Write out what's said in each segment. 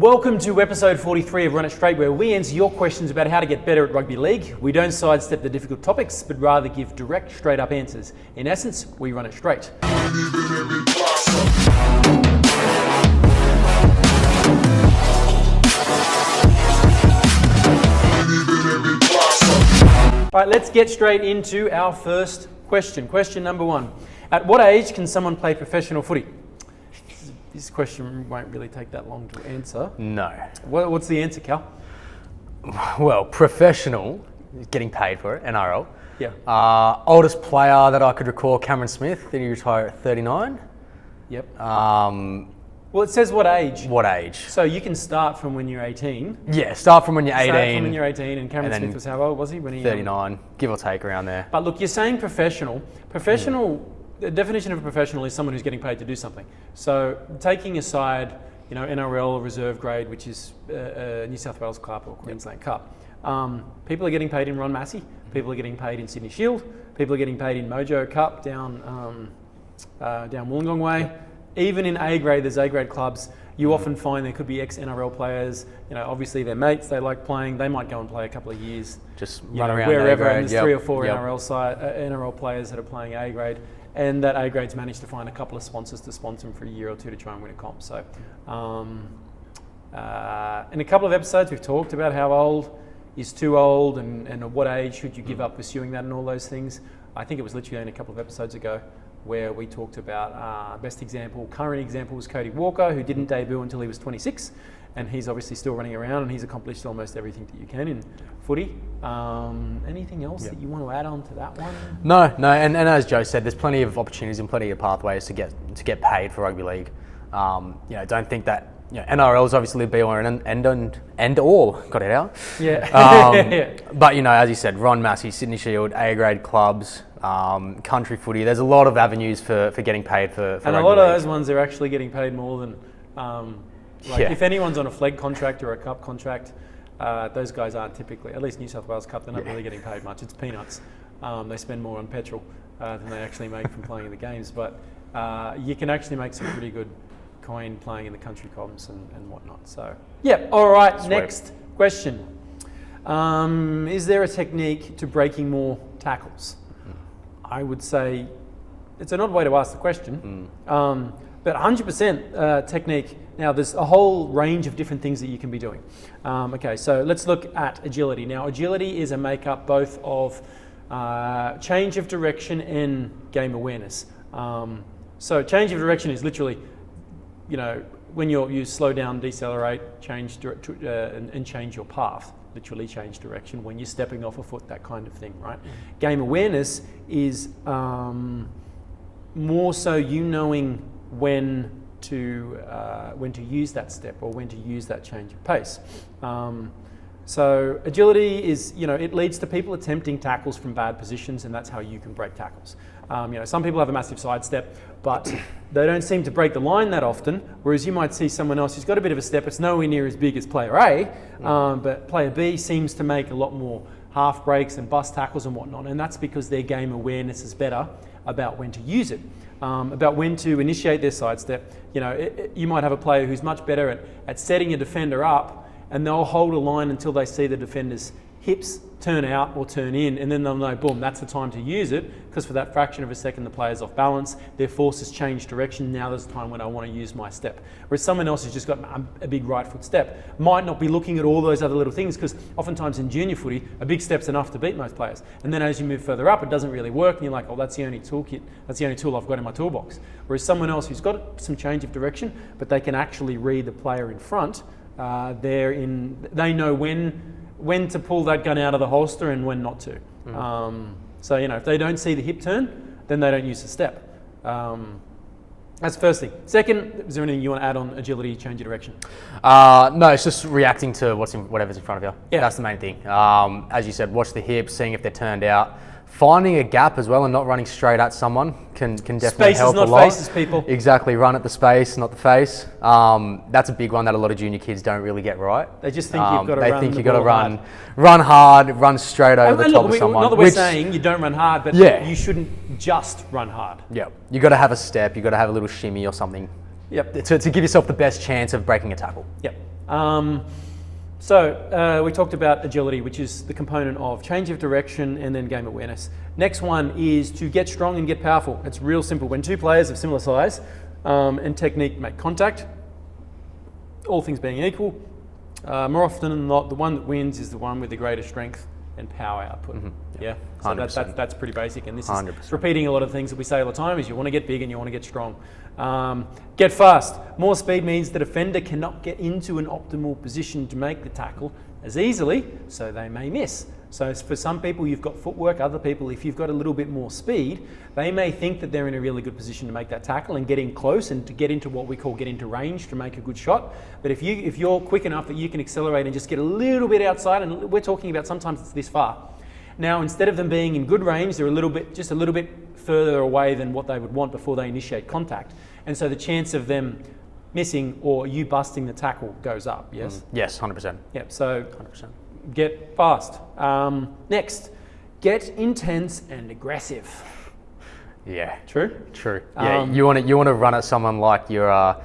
Welcome to episode 43 of Run It Straight, where we answer your questions about how to get better at rugby league. We don't sidestep the difficult topics, but rather give direct, straight up answers. In essence, we run it straight. All right, let's get straight into our first question. Question number one. At what age can someone play professional footy? This question won't really take that long to answer. No. What's the answer, Cal? Well, professional, getting paid for it, NRL. Yeah. Oldest player that I could recall, Cameron Smith. Did he retire at 39? Yep. Well, it says what age. What age? So you can start from when you're 18. Yeah, start from when you're 18. Start from when you're 18, and Cameron Smith was how old was he when he? 39, give or take around there. But look, you're saying professional. Professional. The definition of a professional is someone who's getting paid to do something. So taking aside, NRL reserve grade, which is New South Wales Cup or Queensland Cup, people are getting paid in Ron Massey. People are getting paid in Sydney Shield. People are getting paid in Mojo Cup down Wollongong Way. Even in A grade, there's A grade clubs. You often find there could be ex-NRL players. Obviously they're mates. They like playing. They might go and play a couple of years. Just run around wherever. A grade. And there's 3 or 4 NRL players that are playing A grade. And that A grade's managed to find a couple of sponsors to sponsor them for a year or two to try and win a comp. So, in a couple of episodes, we've talked about how old is too old and at what age should you give up pursuing that and all those things. I think it was literally only a couple of episodes ago where we talked about current example was Cody Walker, who didn't debut until he was 26. And he's obviously still running around and he's accomplished almost everything that you can in footy. Anything else that you want to add on to that one? No, and as Joe said, there's plenty of opportunities and plenty of pathways to get paid for rugby league. Don't think that NRL is obviously be all and all. Got it out. Yeah. But as you said, Ron Massey, Sydney Shield, A grade clubs, country footy. There's a lot of avenues for getting paid for and a lot of those ones are actually getting paid more than. If anyone's on a flag contract or a cup contract, those guys aren't typically, at least New South Wales Cup, they're not really getting paid much. It's peanuts. They spend more on petrol than they actually make from playing in the games. But you can actually make some pretty good coin playing in the country comps and whatnot. So, all right, Sweet. Next question. Is there a technique to breaking more tackles? I would say it's an odd way to ask the question. But 100% technique. Now, there's a whole range of different things that you can be doing. Okay, so let's look at agility. Now, agility is a makeup both of change of direction and game awareness. So change of direction is literally, when you slow down, decelerate, and change your path. Literally change direction when you're stepping off a foot, that kind of thing, right? Game awareness is more so you knowing when to use that step or when to use that change of pace. So agility is, it leads to people attempting tackles from bad positions, and that's how you can break tackles. Some people have a massive sidestep, but they don't seem to break the line that often, whereas you might see someone else who's got a bit of a step. It's nowhere near as big as player A, but player B seems to make a lot more half breaks and bust tackles and whatnot, and that's because their game awareness is better about when to use it, about when to initiate their sidestep. You might have a player who's much better at setting a defender up, and they'll hold a line until they see the defender's hips turn out or turn in, and then they'll know, boom, that's the time to use it, because for that fraction of a second the player's off balance, their force has changed direction, now there's a time when I want to use my step. Whereas someone else who's just got a big right foot step might not be looking at all those other little things, because oftentimes in junior footy, a big step's enough to beat most players. And then as you move further up, it doesn't really work, and you're like, oh, that's the only toolkit, that's the only tool I've got in my toolbox. Whereas someone else who's got some change of direction, but they can actually read the player in front, they know when to pull that gun out of the holster and when not to. So if they don't see the hip turn, then they don't use the step. That's the first thing. Second, is there anything you want to add on agility, change of direction? No, it's just reacting to whatever's in front of you. Yeah. That's the main thing. As you said, watch the hips, seeing if they're turned out. Finding a gap as well and not running straight at someone can definitely Spaces, help a not lot. faces, people. Exactly, run at the space, not the face. That's a big one that a lot of junior kids don't really get right. They just think you've got to They run think the you've got to ball run hard, run straight over the top of someone. Not that we're saying you don't run hard, but you shouldn't just run hard. Yeah, you got to have a step, you got to have a little shimmy or something. Yep. To give yourself the best chance of breaking a tackle. Yep. So we talked about agility, which is the component of change of direction and then game awareness. Next one is to get strong and get powerful. It's real simple. When two players of similar size and technique make contact, all things being equal, more often than not, the one that wins is the one with the greatest strength and power output. Yeah, so that's pretty basic. And this is 100%. repeating a lot of things that we say all the time: is you want to get big and you want to get strong. Get fast. More speed means the defender cannot get into an optimal position to make the tackle as easily, so they may miss. So for some people, you've got footwork. Other people, if you've got a little bit more speed, they may think that they're in a really good position to make that tackle and get in close and to get into what we call get into range to make a good shot. But if you're quick enough that you can accelerate and just get a little bit outside, and we're talking about sometimes it's this far. Now, instead of them being in good range, they're just a little bit further away than what they would want before they initiate contact. And so the chance of them missing or you busting the tackle goes up, yes? Yes, 100%. Yep, so 100%. Get fast. Next, get intense and aggressive. Yeah. True? True. Yeah, you want to run at someone like you're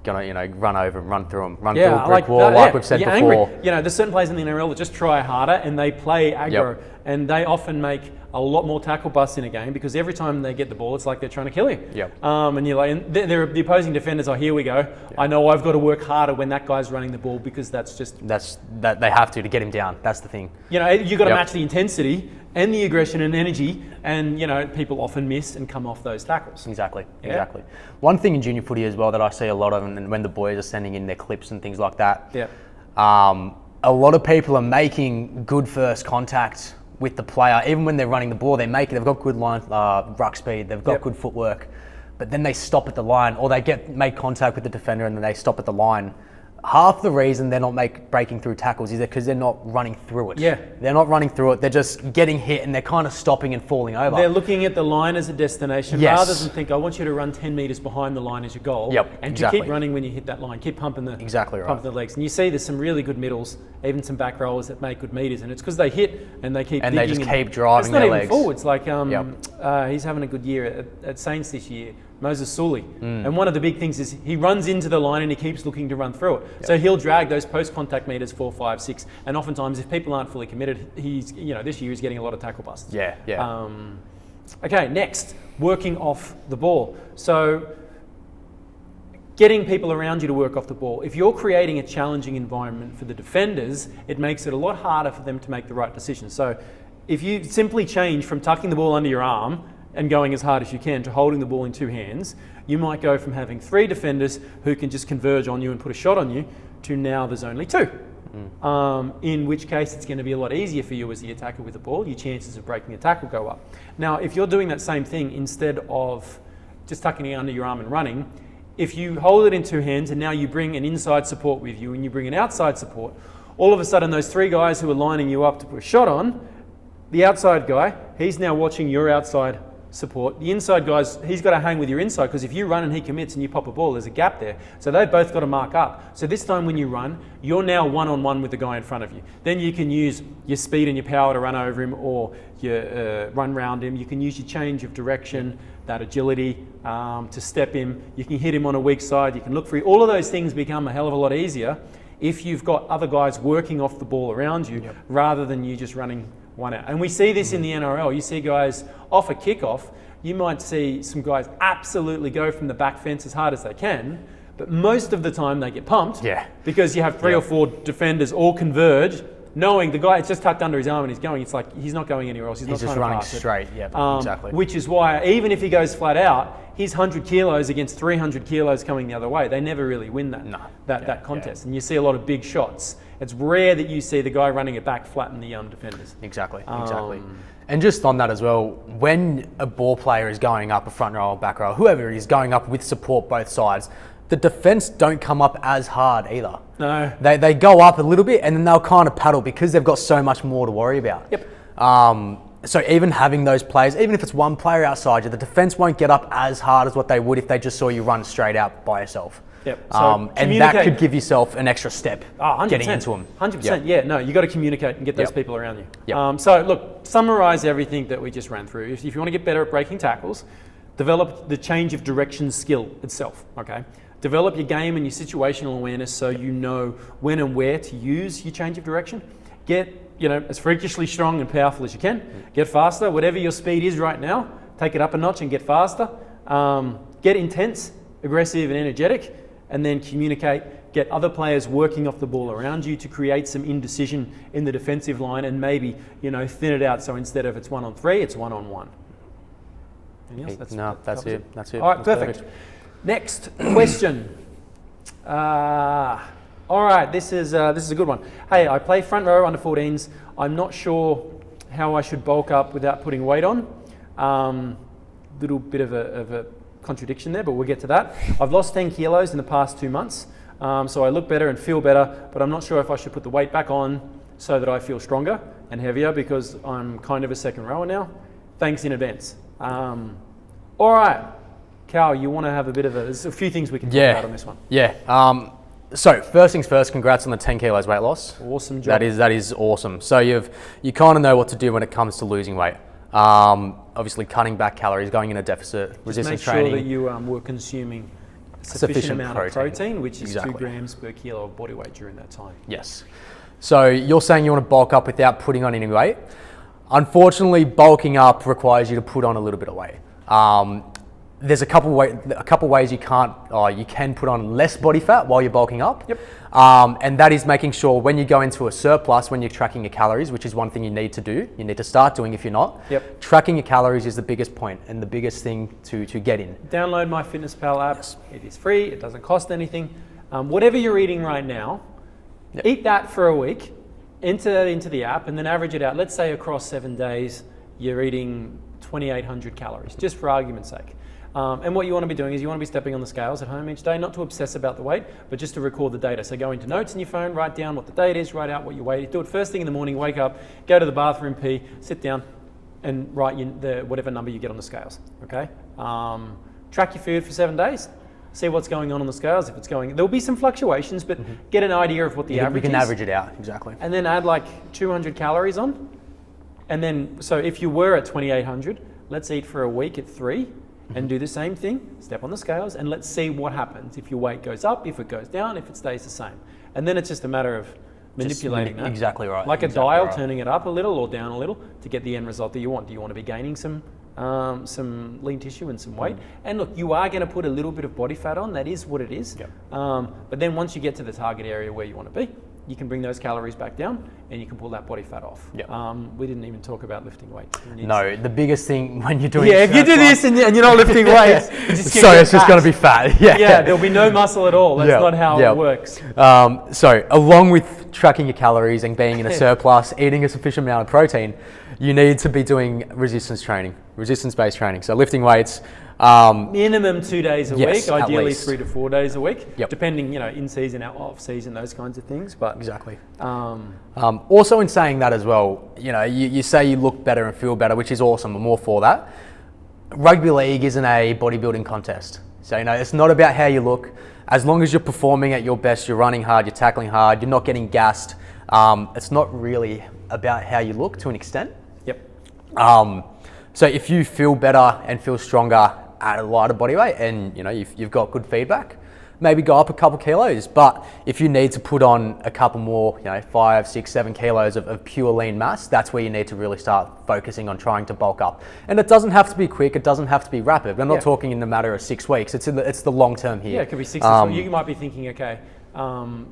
gonna run over and run through them, run through a brick wall, like we've said before. Angry. There's certain players in the NRL that just try harder and they play aggro, and they often make a lot more tackle busts in a game because every time they get the ball, it's like they're trying to kill you. And you're like, and they're the opposing defenders are, here we go. I know I've got to work harder when that guy's running the ball because that's that they have to get him down. That's the thing. You've got to match the intensity and the aggression and energy, and people often miss and come off those tackles. Exactly. One thing in junior footy as well that I see a lot of, and when the boys are sending in their clips and things like that, a lot of people are making good first contact with the player, even when they're running the ball. They've got good line ruck speed, they've got good footwork, but then they stop at the line, or they make contact with the defender and then they stop at the line. Half the reason they're not breaking through tackles is because they're not running through it. They're not running through it. They're just getting hit and they're kind of stopping and falling over. They're looking at the line as a destination rather than think, I want you to run 10 metres behind the line as your goal. To keep running when you hit that line. Keep pumping the pumping the legs. And you see there's some really good middles, even some back rollers that make good meters, and it's because they hit and they keep digging. They just keep driving their legs. It's not even forwards. Like he's having a good year at Saints this year. Moses Sully. And one of the big things is he runs into the line and he keeps looking to run through it. So he'll drag those post-contact meters 4, 5, 6. And oftentimes if people aren't fully committed, he's this year he's getting a lot of tackle busts. Okay, next, working off the ball. So getting people around you to work off the ball. If you're creating a challenging environment for the defenders, it makes it a lot harder for them to make the right decision. So if you simply change from tucking the ball under your arm and going as hard as you can to holding the ball in two hands, you might go from having 3 defenders who can just converge on you and put a shot on you to now there's only 2. In which case it's going to be a lot easier for you as the attacker with the ball. Your chances of breaking a tackle go up. Now, if you're doing that same thing instead of just tucking it under your arm and running, if you hold it in 2 hands and now you bring an inside support with you and you bring an outside support, all of a sudden those 3 guys who are lining you up to put a shot on, the outside guy, he's now watching your outside support. The inside guys, he's got to hang with your inside because if you run and he commits and you pop a ball, there's a gap there. So they've both got to mark up. So this time when you run, you're now one-on-one with the guy in front of you. Then you can use your speed and your power to run over him or your run round him. You can use your change of direction, that agility to step him. You can hit him on a weak side. You can look for all of those things become a hell of a lot easier if you've got other guys working off the ball around you rather than you just running one out. And we see this in the NRL. You see guys off a kickoff, you might see some guys absolutely go from the back fence as hard as they can, but most of the time they get pumped because you have 3 or 4 defenders all converge, knowing the guy, it's just tucked under his arm and he's going. It's like he's not going anywhere else. He's not just running straight. Exactly. Which is why even if he goes flat out, he's 100 kilos against 300 kilos coming the other way. They never really win that contest. And you see a lot of big shots. It's rare that you see the guy running it back flatten the defenders. Exactly. And just on that as well, when a ball player is going up a front row or back row, whoever is going up with support both sides, the defence don't come up as hard either. No. They go up a little bit and then they'll kind of paddle because they've got so much more to worry about. So even having those players, even if it's one player outside you, the defence won't get up as hard as what they would if they just saw you run straight out by yourself. So and that could give yourself an extra step getting into them. 100%, no, you got to communicate and get those people around you. So look, summarise everything that we just ran through. If you want to get better at breaking tackles, develop the change of direction skill itself, okay? Develop your game and your situational awareness so you know when and where to use your change of direction. Get, as freakishly strong and powerful as you can. Get faster, whatever your speed is right now, take it up a notch and get faster. Get intense, aggressive and energetic, and then communicate. Get other players working off the ball around you to create some indecision in the defensive line and maybe, thin it out so instead of it's 1-on-3, it's 1-on-1. That's it. All right, perfect. Next question. All right, this is a good one. Hey, I play front row under 14s. I'm not sure how I should bulk up without putting weight on. Little bit of a contradiction there, but we'll get to that. I've lost 10 kilos in the past 2 months, so I look better and feel better, but I'm not sure if I should put the weight back on so that I feel stronger and heavier because I'm kind of a second rower now. Thanks in advance. All right, Cal, you want to have a bit of there's a few things we can talk about on this one. Yeah. So first things first, congrats on the 10 kilos weight loss. Awesome job. That is awesome. So you kind of know what to do when it comes to losing weight. Obviously cutting back calories, going in a deficit, resistance training. Make sure that you were consuming sufficient amount of protein, which is 2 grams per kilo of body weight during that time. Yes. So you're saying you want to bulk up without putting on any weight. Unfortunately, bulking up requires you to put on a little bit of weight. There's a couple ways you can put on less body fat while you're bulking up. Yep. And that is making sure when you go into a surplus, when you're tracking your calories, which is one thing you need to do, you need to start doing if you're not. Yep. Tracking your calories is the biggest point and the biggest thing to get in. Download MyFitnessPal app. Yes. It is free. It doesn't cost anything. Whatever you're eating right now, eat that for a week, enter that into the app, and then average it out. Let's say across 7 days, you're eating 2,800 calories, just for argument's sake. And what you want to be doing is you want to be stepping on the scales at home each day, not to obsess about the weight, but just to record the data. So go into notes in your phone, write down what the date is, write out what your weight is. Do it first thing in the morning, wake up, go to the bathroom, pee, sit down, and write whatever number you get on the scales, okay? Track your food for 7 days, see what's going on the scales. If it's there'll be some fluctuations, but get an idea of what the average is. We can average it out, exactly. And then add like 200 calories on. And then, so if you were at 2,800, let's eat for a week at 3. And do the same thing, step on the scales, and let's see what happens. If your weight goes up, if it goes down, if it stays the same. And then it's just a matter of manipulating that. Exactly right. Like a dial, turning it up a little or down a little to get the end result that you want. Do you want to be gaining some lean tissue and some weight? And look, you are going to put a little bit of body fat on. That is what it is. Yep. But then once you get to the target area where you want to be, you can bring those calories back down and you can pull that body fat off. Yep. We didn't even talk about lifting weights. No, the biggest thing when you're doing if you do this and you're not lifting weights, it's just going to be fat. Yeah, there'll be no muscle at all. That's not how it works. So along with tracking your calories and being in a surplus, eating a sufficient amount of protein, you need to be doing resistance-based training. So lifting weights. Minimum 2 days a week, ideally 3 to 4 days a week, depending, in season, out off season, those kinds of things. But exactly. Also, in saying that as well, you say you look better and feel better, which is awesome. I'm all for that. Rugby league isn't a bodybuilding contest, so it's not about how you look. As long as you're performing at your best, you're running hard, you're tackling hard, you're not getting gassed. It's not really about how you look to an extent. Yep. So if you feel better and feel stronger at a lighter body weight and you've got good feedback, maybe go up a couple kilos. But if you need to put on a couple more, 5, 6, 7 kilos of pure lean mass, that's where you need to really start focusing on trying to bulk up. And it doesn't have to be quick, it doesn't have to be rapid. We're not talking in the matter of 6 weeks, it's the long term here. Yeah, it could be 6 to 12. You might be thinking, okay,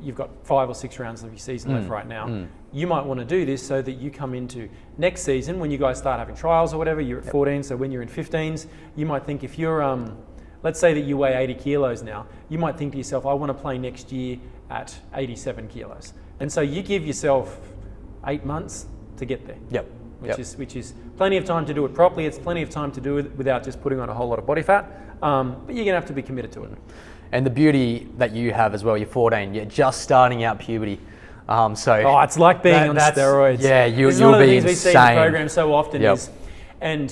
you've got 5 or 6 rounds of your season left right now. You might want to do this so that you come into next season when you guys start having trials or whatever, you're at 14, so when you're in 15s, you might think if you're, let's say that you weigh 80 kilos now, you might think to yourself, I want to play next year at 87 kilos. And so you give yourself 8 months to get there. Yep. Which is plenty of time to do it properly. It's plenty of time to do it without just putting on a whole lot of body fat, but you're going to have to be committed to it. And the beauty that you have as well, you're 14, you're just starting out puberty. It's like being on steroids. Yeah, you'll be insane. This is one of the things we see in the program so often is, and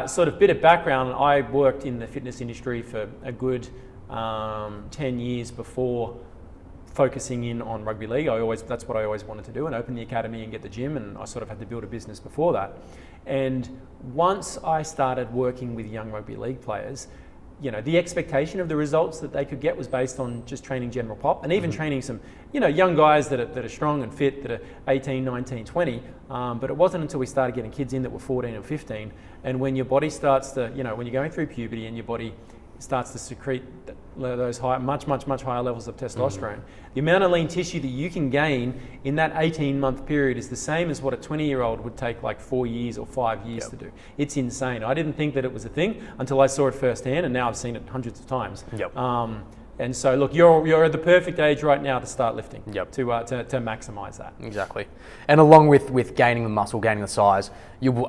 sort of bit of background, I worked in the fitness industry for a good 10 years before focusing in on rugby league. That's what I always wanted to do, and open the academy and get the gym, and I sort of had to build a business before that. And once I started working with young rugby league players, the expectation of the results that they could get was based on just training general pop, and even training some, young guys that are strong and fit, that are 18, 19, 20. But it wasn't until we started getting kids in that were 14 and 15, and when your body starts to, when you're going through puberty and your body starts to secrete those much higher levels of testosterone. The amount of lean tissue that you can gain in that 18-month period is the same as what a 20-year-old would take like 4 years or 5 years to do. It's insane. I didn't think that it was a thing until I saw it firsthand, and now I've seen it hundreds of times. And so, look, you're at the perfect age right now to start lifting, to maximize that. Exactly. And along with gaining the muscle, gaining the size,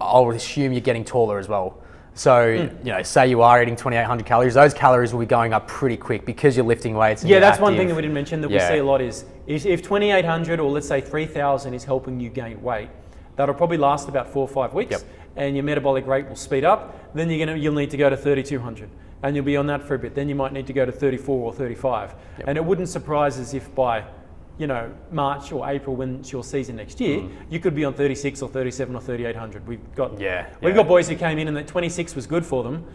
I'll assume you're getting taller as well. So, say you are eating 2,800 calories, those calories will be going up pretty quick because you're lifting weights. And that's one thing that we didn't mention that we see a lot is if 2,800 or let's say 3,000 is helping you gain weight, that'll probably last about 4 or 5 weeks, and your metabolic rate will speed up. Then you'll need to go to 3,200, and you'll be on that for a bit. Then you might need to go to 34 or 35, and it wouldn't surprise us if by March or April, when it's your season next year, you could be on 36 or 37 or 3,800. We've got boys who came in and that 26 was good for them.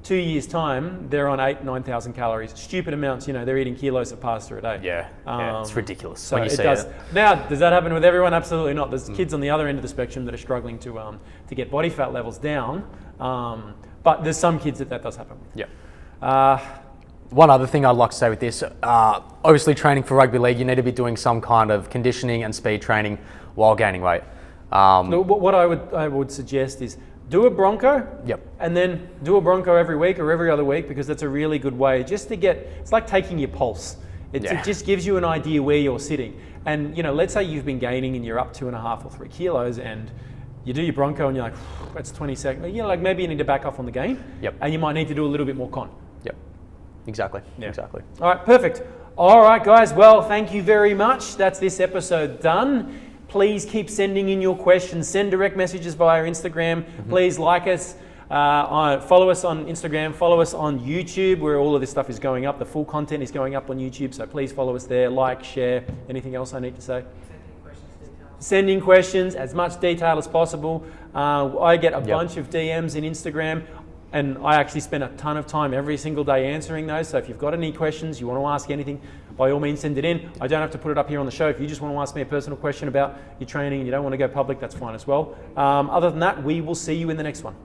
2 years time, they're on 9,000 calories. Stupid amounts, they're eating kilos of pasta a day. It's ridiculous. So when you see does. it. Now, does that happen with everyone? Absolutely not. There's kids on the other end of the spectrum that are struggling to get body fat levels down, but there's some kids that does happen. One other thing I'd like to say with this, obviously training for rugby league, you need to be doing some kind of conditioning and speed training while gaining weight. What I would suggest is do a Bronco, and then do a Bronco every week or every other week, because that's a really good way just to it's like taking your pulse. It just gives you an idea where you're sitting. And let's say you've been gaining and you're up 2.5 or 3 kilos, and you do your Bronco and you're like, that's 20 seconds. Like maybe you need to back off on the gain, and you might need to do a little bit more con. Exactly. All right, perfect. All right, guys. Well, thank you very much. That's this episode done. Please keep sending in your questions. Send direct messages via Instagram. Please like us. Follow us on Instagram. Follow us on YouTube, where all of this stuff is going up. The full content is going up on YouTube, so please follow us there. Like, share. Anything else I need to say? Sending questions, as much detail as possible. I get a bunch of DMs in Instagram. And I actually spend a ton of time every single day answering those. So if you've got any questions, you want to ask anything, by all means send it in. I don't have to put it up here on the show. If you just want to ask me a personal question about your training and you don't want to go public, that's fine as well. Other than that, we will see you in the next one.